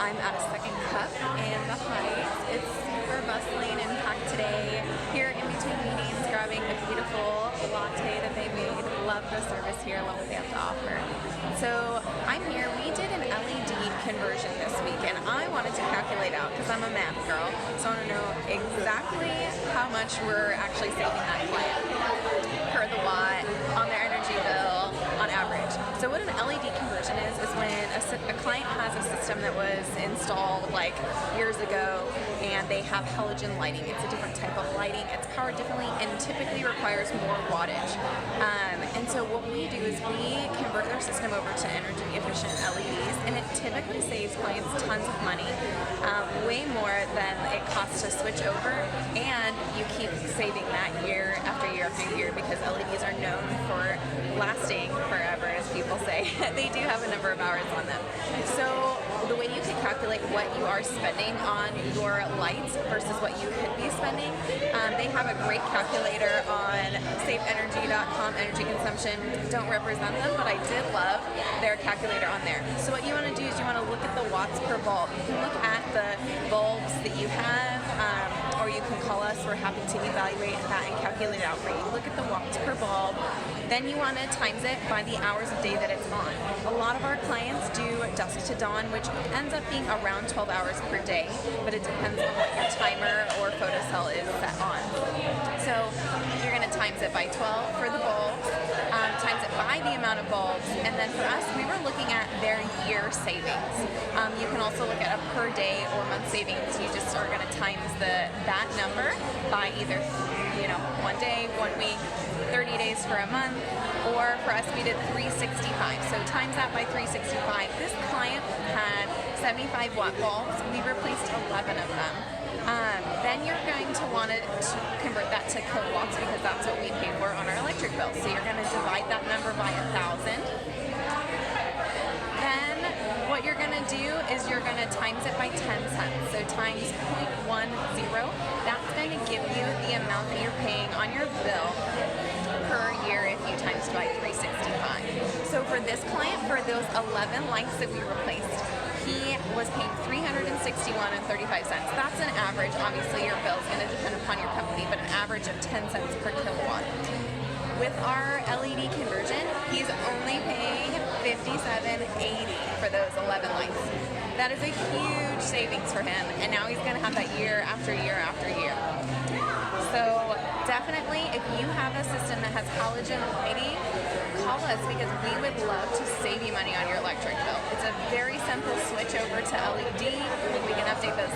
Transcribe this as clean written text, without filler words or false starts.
I'm at a second cup in the Heights. It's super bustling and packed today. Here in between meetings, grabbing a beautiful latte that they made. Love the service here, love what they have to offer. So I'm here. We did an LED conversion this week, and I wanted to calculate out, because I'm a math girl, so I want to know exactly how much we're actually saving that client per the watt on their energy bill on average. So what an LED conversion is when a client has a system that was installed like years ago and they have halogen lighting. It's a different type of lighting. It's powered differently and typically requires more wattage. And so what we do is we convert their system over to energy efficient LEDs, and it typically saves clients tons of money, way more than it costs to switch over, and you keep saving that year after year after year because LEDs are known for lasting forever, as people say. They do have a number of hours on them. So the way you can calculate what you are spending on your lights versus what you could be spending, they have a great calculator on SaveEnergy.com. Energy consumption don't represent them, but I did love their calculator on there. So what you want to do is you want to look at the watts per bulb. You can look at the bulbs that you have, or you can call us. We're happy to evaluate that and calculate it out for you. Look at the watts per bulb. Then you want to times it by the hours of day that it's on. A lot of our clients do dusk to dawn, which ends up being around 12 hours per day, but it depends on what your timer or photocell is set on. So you're going to times it by 12 for the bulbs, times it by the amount of bulbs, and then for us, we were looking at their year savings. You can also look at a per day or month savings. You just are going to times that number by either 1 day, 1 week, 30 days for a month, or for us we did 365. So times that by 365. This client had 75 watt bulbs. We replaced 11 of them. Then you're going to want to convert that to kilowatts because that's what we pay for on our electric bill. So you're going to divide that number by 1,000. Then what you're going to do is you're going to times it by 10 cents. So times 0.10. That's going to give you the amount that you're paying on your bill per year if you times it by 365. So for this client, for those 11 lights that we replaced, he was paying $361.35. That's an average. Obviously, your bill is going to depend upon your company, but an average of 10 cents per kilowatt. With our LED conversion, he's only paying $57.80 for those 11 lights. That is a huge savings for him, and now he's going to have that year after year after year. So definitely, if you have a system that has halogen lighting, call us because we would love to save you money on your electric bill. It's a very simple switch over to LED. We can update those